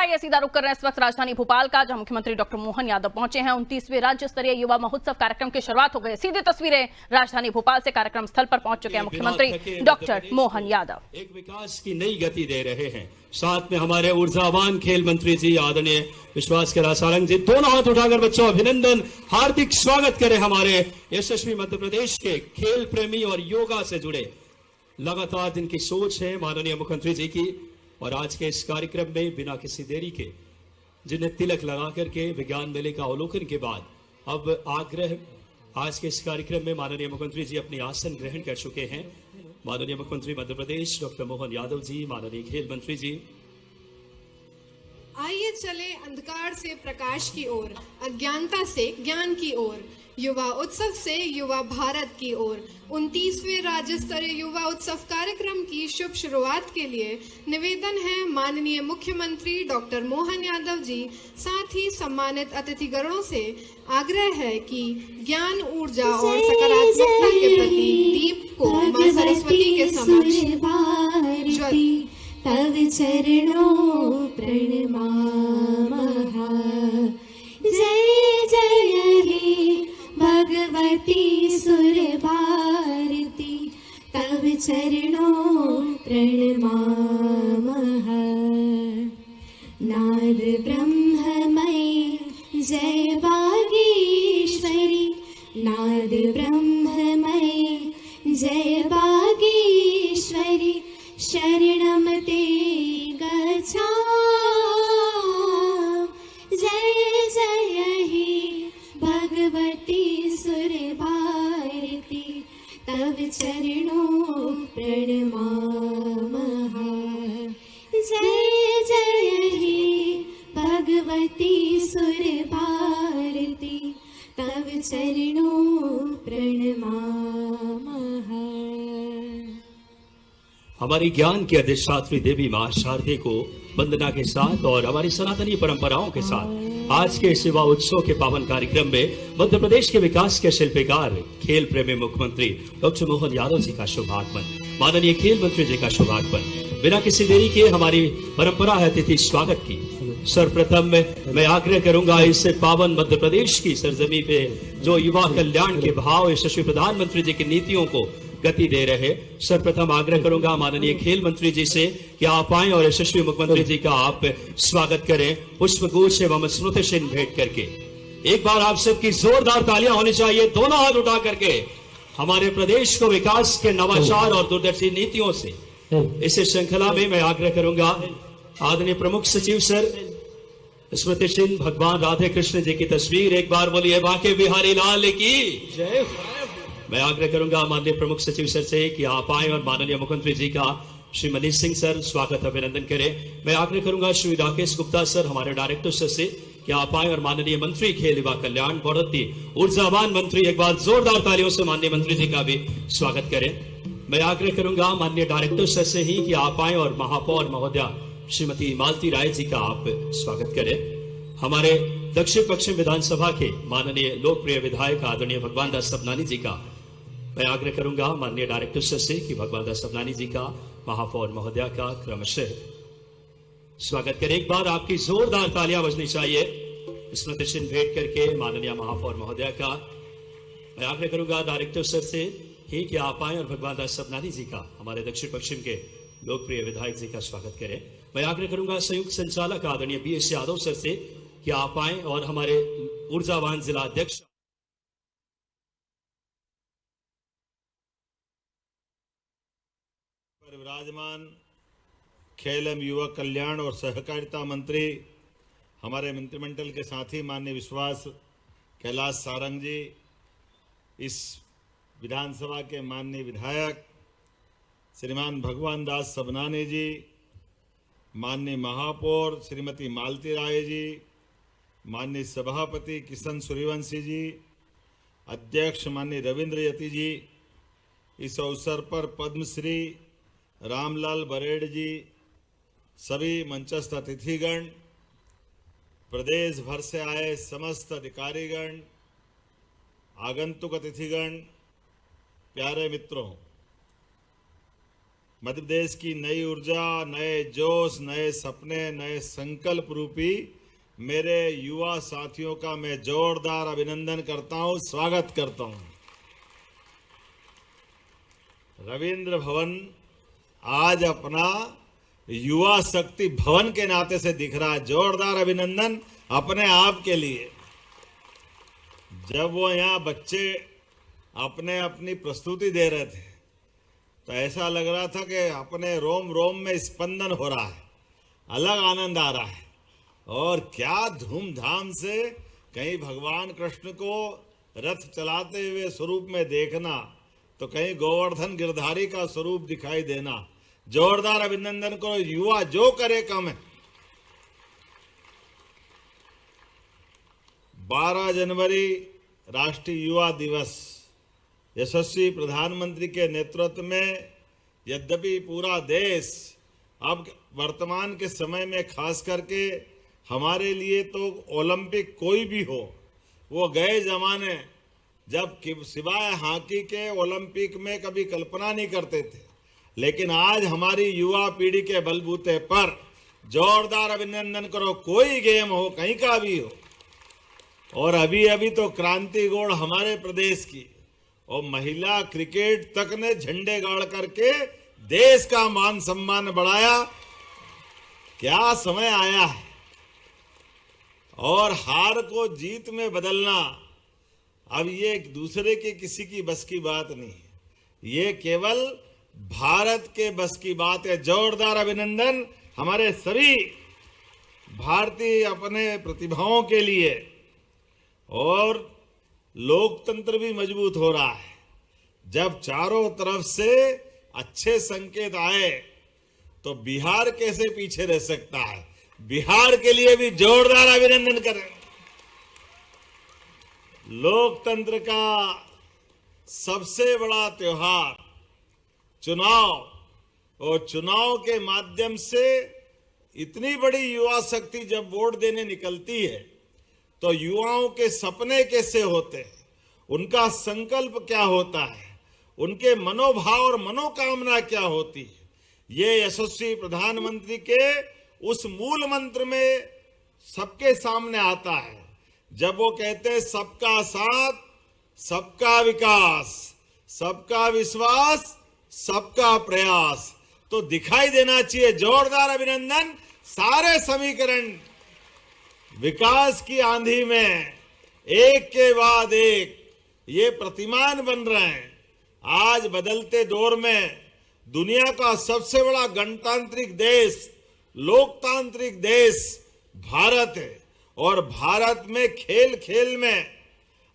आइए सीधा रुक कर रहे हैं इस वक्त राजधानी भोपाल का, जहां मुख्यमंत्री डॉक्टर मोहन यादव पहुंचे हैं। 29वें राज्य स्तरीय युवा महोत्सव कार्यक्रम की शुरुआत हो गई। सीधी तस्वीरें राजधानी भोपाल से कार्यक्रम स्थल पर पहुंच चुके हैं मुख्यमंत्री डॉक्टर मोहन यादव। एक विकास की नई गति दे रहे हैं। साथ में हमारे ऊर्जावान खेल मंत्री जी आदरणीय विश्वास कैलाश सारंग जी, दोनों हाथ उठाकर बच्चों अभिनंदन, हार्दिक स्वागत करें हमारे यशस्वी मध्य प्रदेश के खेल प्रेमी और योगा से जुड़े। लगातार जिनकी सोच है माननीय मुख्यमंत्री जी की, और आज के इस कार्यक्रम में बिना किसी देरी के जिन्हें तिलक लगा करके विज्ञान मेले का अवलोकन के बाद अब आग्रह आज के इस कार्यक्रम में माननीय मुख्यमंत्री जी अपनी आसन ग्रहण कर चुके हैं। माननीय मुख्यमंत्री मध्य प्रदेश डॉक्टर मोहन यादव जी, माननीय खेल मंत्री जी। आइए चले अंधकार से प्रकाश की ओर, अज्ञानता से ज्ञान की ओर, युवा उत्सव से युवा भारत की ओर। 29वें राज्य स्तरीय युवा उत्सव कार्यक्रम की शुभ शुरुआत के लिए निवेदन है माननीय मुख्यमंत्री डॉक्टर मोहन यादव जी, साथ ही सम्मानित अतिथिगणों से आग्रह है कि ज्ञान, ऊर्जा और सकारात्मकता के प्रति दीप को मां सरस्वती के समक्ष तव चरणों प्रणमामः। जय जय हे भगवती सुर भारती, तव चरणों प्रणमामः। नाद ब्रह्ममयी जय बागेश्वरी, नाद ब्रह्ममयी जय बागेश्वरी, शरणं ते गच्छामि। जय जय हे भगवती सुर भारती, तव चरणों प्रणमामः। जय जय हे भगवती सुर भारती, तव चरणों प्रणमामः। हमारी ज्ञान की अधिष्ठात्री देवी मां शारदे को वंदना के साथ और हमारी सनातनी परंपराओं के साथ आज के युवा उत्सव के पावन कार्यक्रम में मध्य प्रदेश के विकास के शिल्पकार खेल प्रेमी मुख्यमंत्री डॉक्टर मोहन यादव जी का शुभागमन, माननीय खेल मंत्री जी का शुभागमन। बिना किसी देरी के हमारी परंपरा है अतिथि स्वागत की। सर्वप्रथम मैं आग्रह करूंगा इस पावन मध्य प्रदेश की सरजमी पे जो युवा कल्याण के भाव यशस्वी प्रधानमंत्री जी की नीतियों को गति दे रहे, सर्वप्रथम आग्रह करूंगा माननीय खेल मंत्री जी से कि आप आए और यशस्वी मुख्यमंत्री जी का आप स्वागत करें पुष्पगुच्छ एवं स्मृति चिन्ह भेंट करके। एक बार आप सबकी जोरदार तालियां होनी चाहिए, दोनों हाथ उठा करके हमारे प्रदेश को विकास के नवाचार और दूरदर्शी नीतियों से। इस श्रृंखला में मैं आग्रह करूंगा आदरणीय प्रमुख सचिव सर, स्मृति चिन्ह भगवान राधे कृष्ण जी की तस्वीर एक बार बोलिए बांके बिहारी लाल की जय। मैं आग्रह करूंगा माननीय प्रमुख सचिव सर से कि आप आए और माननीय मुख्यमंत्री जी का श्री मनीष सिंह सर स्वागत अभिनंदन करें। मैं आग्रह करूंगा श्री राकेश गुप्ता सर हमारे डायरेक्टर सर से कि आप आए और माननीय मंत्री खेल युवा कल्याण बहुत ही ऊर्जावान मंत्री, एक बार जोरदार तालियों से माननीय मंत्री जी का भी स्वागत करें। मैं आग्रह करूंगा माननीय डायरेक्टर सर से ही कि आप आए और महापौर महोदया श्रीमती मालती राय जी का आप स्वागत करें। हमारे दक्षिण पश्चिम विधानसभा के माननीय लोकप्रिय विधायक आदरणीय भगवान दास सबनानी जी का मैं आग्रह करूंगा माननीय डायरेक्टर सर से कि भगवान दास सबनानी जी का महापौर महोदया का क्रमशः स्वागत करें। एक बार आपकी जोरदार तालियां बजनी चाहिए स्मृति चिन्ह भेंट करके माननीय महापौर महोदया का। मैं आग्रह करूंगा डायरेक्टर सर से ही कि आप आए और भगवान दास सबनानी जी का हमारे दक्षिण पश्चिम के लोकप्रिय विधायक जी का स्वागत करें। मैं आग्रह करूंगा संयुक्त संचालक आदरणीय BS यादव सर से कि आप आए और हमारे ऊर्जावान जिला अध्यक्ष विराजमान खेल एवं युवा कल्याण और सहकारिता मंत्री हमारे मंत्रिमंडल के साथी माननीय विश्वास कैलाश सारंग जी, इस विधानसभा के माननीय विधायक श्रीमान भगवान दास सबनानी जी, माननीय महापौर श्रीमती मालती राय जी, माननीय सभापति किशन सूर्यवंशी जी, अध्यक्ष माननीय रविंद्र यति जी, इस अवसर पर पद्मश्री रामलाल बरेड जी, सभी मंचस्थ अतिथिगण, प्रदेश भर से आए समस्त अधिकारीगण, आगंतुक अतिथिगण, प्यारे मित्रों, मध्य प्रदेश की नई ऊर्जा, नए जोश, नए सपने, नए संकल्प रूपी मेरे युवा साथियों का मैं जोरदार अभिनंदन करता हूं, स्वागत करता हूं। रविंद्र भवन आज अपना युवा शक्ति भवन के नाते से दिख रहा है। जोरदार अभिनंदन अपने आप के लिए। जब वो यहाँ बच्चे अपने अपनी प्रस्तुति दे रहे थे तो ऐसा लग रहा था कि अपने रोम रोम में स्पंदन हो रहा है, अलग आनंद आ रहा है। और क्या धूमधाम से कहीं भगवान कृष्ण को रथ चलाते हुए स्वरूप में देखना, तो कहीं गोवर्धन गिरधारी का स्वरूप दिखाई देना। जोरदार अभिनंदन करो, युवा जो करे कम है। 12 जनवरी राष्ट्रीय युवा दिवस यशस्वी प्रधानमंत्री के नेतृत्व में, यद्यपि पूरा देश अब वर्तमान के समय में खास करके हमारे लिए तो ओलंपिक कोई भी हो, वो गए जमाने जब सिवाय हॉकी के ओलंपिक में कभी कल्पना नहीं करते थे। लेकिन आज हमारी युवा पीढ़ी के बलबूते पर जोरदार अभिनंदन करो, कोई गेम हो, कहीं का भी हो। और अभी अभी तो क्रांति गोड़ हमारे प्रदेश की और महिला क्रिकेट तक ने झंडे गाड़ करके देश का मान सम्मान बढ़ाया। क्या समय आया है। और हार को जीत में बदलना अब ये एक दूसरे के किसी की बस की बात नहीं है, ये केवल भारत के बस की बात है। जोरदार अभिनंदन हमारे सभी भारतीय अपने प्रतिभाओं के लिए। और लोकतंत्र भी मजबूत हो रहा है। जब चारों तरफ से अच्छे संकेत आए तो बिहार कैसे पीछे रह सकता है। बिहार के लिए भी जोरदार अभिनंदन करें। लोकतंत्र का सबसे बड़ा त्योहार चुनाव, और चुनाव के माध्यम से इतनी बड़ी युवा शक्ति जब वोट देने निकलती है तो युवाओं के सपने कैसे होते हैं, उनका संकल्प क्या होता है, उनके मनोभाव और मनोकामना क्या होती है, ये यशस्वी प्रधानमंत्री के उस मूल मंत्र में सबके सामने आता है। जब वो कहते हैं सबका साथ, सबका विकास, सबका विश्वास, सबका प्रयास, तो दिखाई देना चाहिए। जोरदार अभिनंदन। सारे समीकरण विकास की आंधी में एक के बाद एक ये प्रतिमान बन रहे हैं। आज बदलते दौर में दुनिया का सबसे बड़ा गणतांत्रिक देश, लोकतांत्रिक देश भारत है। और भारत में खेल खेल में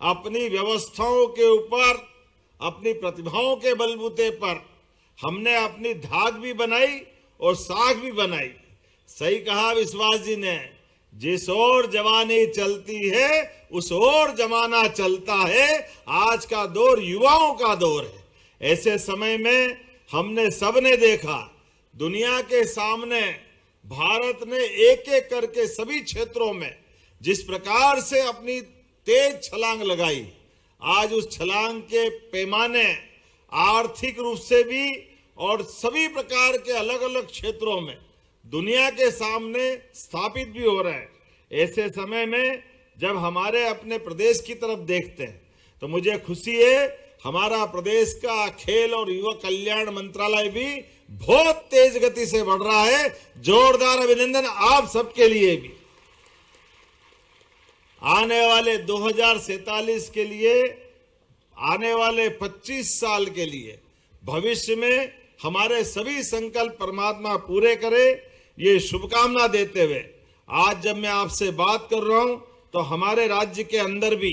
अपनी व्यवस्थाओं के ऊपर, अपनी प्रतिभाओं के बलबूते पर हमने अपनी धाक भी बनाई और साख भी बनाई। सही कहा विश्वास जी ने, जिस ओर जवानी चलती है उस ओर जमाना चलता है। आज का दौर युवाओं का दौर है। ऐसे समय में हमने सबने देखा दुनिया के सामने भारत ने एक एक करके सभी क्षेत्रों में जिस प्रकार से अपनी तेज छलांग लगाई। आज उस छलांग के पैमाने आर्थिक रूप से भी और सभी प्रकार के अलग अलग क्षेत्रों में दुनिया के सामने स्थापित भी हो रहे हैं। ऐसे समय में जब हमारे अपने प्रदेश की तरफ देखते हैं तो मुझे खुशी है, हमारा प्रदेश का खेल और युवा कल्याण मंत्रालय भी बहुत तेज गति से बढ़ रहा है। जोरदार अभिनंदन आप सबके लिए भी। आने वाले 2047 के लिए, आने वाले 25 साल के लिए भविष्य में हमारे सभी संकल्प परमात्मा पूरे करे, ये शुभकामना देते हुए आज जब मैं आपसे बात कर रहा हूं तो हमारे राज्य के अंदर भी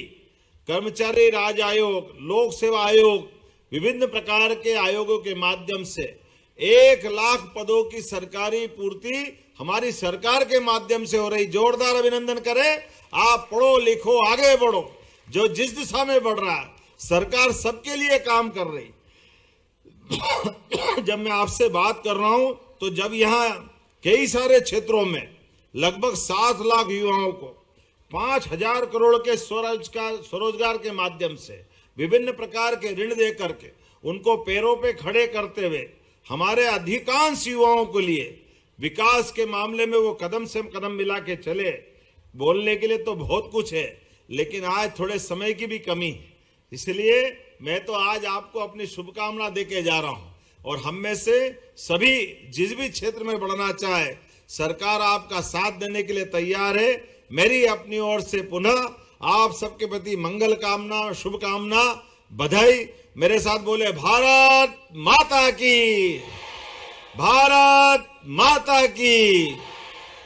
कर्मचारी राज आयोग, लोक सेवा आयोग, विभिन्न प्रकार के आयोगों के माध्यम से 1 लाख पदों की सरकारी पूर्ति हमारी सरकार के माध्यम से हो रही। जोरदार अभिनंदन करें। आप पढ़ो लिखो आगे बढ़ो। जो जिस दिशा में बढ़ रहा है सरकार सबके लिए काम कर रही। जब मैं आपसे बात कर रहा हूं तो जब यहां कई सारे क्षेत्रों में लगभग 7 लाख युवाओं को 5,000 करोड़ के स्वरोजगार के माध्यम से विभिन्न प्रकार के ऋण दे करके उनको पैरों पे खड़े करते हुए हमारे अधिकांश युवाओं के लिए विकास के मामले में वो कदम से कदम मिला के चले। बोलने के लिए तो बहुत कुछ है, लेकिन आज थोड़े समय की भी कमी है, इसलिए मैं तो आज आपको अपनी शुभकामना देके जा रहा हूं। और हम में से सभी जिस भी क्षेत्र में बढ़ना चाहे, सरकार आपका साथ देने के लिए तैयार है। मेरी अपनी ओर से पुनः आप सबके प्रति मंगल कामना, शुभकामना, बधाई। मेरे साथ बोले भारत माता की, भारत माता की।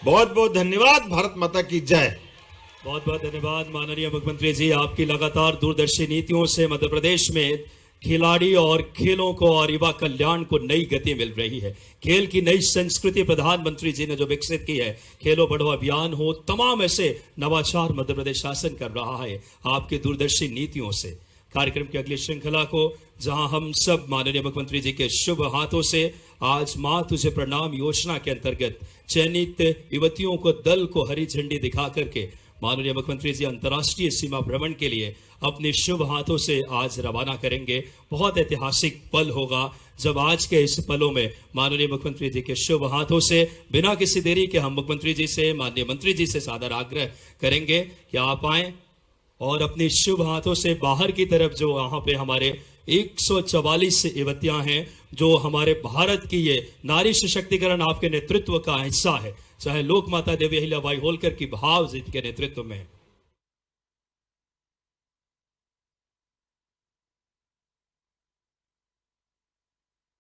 बहुत बहुत धन्यवाद। भारत माता की जय। बहुत बहुत धन्यवाद माननीय मुख्यमंत्री जी। आपकी लगातार दूरदर्शी नीतियों से मध्य प्रदेश में खिलाड़ी और खेलों को और युवा कल्याण को नई गति मिल रही है। खेल की नई संस्कृति प्रधानमंत्री जी ने जो विकसित की है, खेलो बढ़ो अभियान हो, तमाम ऐसे नवाचार मध्य प्रदेश शासन कर रहा है आपकी दूरदर्शी नीतियों से। कार्यक्रम की अगली श्रृंखला को जहां हम सब माननीय मुख्यमंत्री जी के शुभ हाथों से आज मां तुझे प्रणाम योजना के अंतर्गत चयनित युवतियों को दल को हरी झंडी दिखा करके माननीय मुख्यमंत्री जी अंतर्राष्ट्रीय सीमा भ्रमण के लिए अपने शुभ हाथों से आज रवाना करेंगे। बहुत ऐतिहासिक पल होगा जब आज के इस पलों में माननीय मुख्यमंत्री जी के शुभ हाथों से बिना किसी देरी के हम मुख्यमंत्री जी से, माननीय मंत्री जी से सादर आग्रह करेंगे कि आप आए और अपने शुभ हाथों से बाहर की तरफ जो वहां पे हमारे 144 युवतियां हैं, जो हमारे भारत की ये नारी सशक्तिकरण आपके नेतृत्व का हिस्सा है, चाहे लोक माता देवी अहिल्याबाई होलकर की भाव जी के नेतृत्व में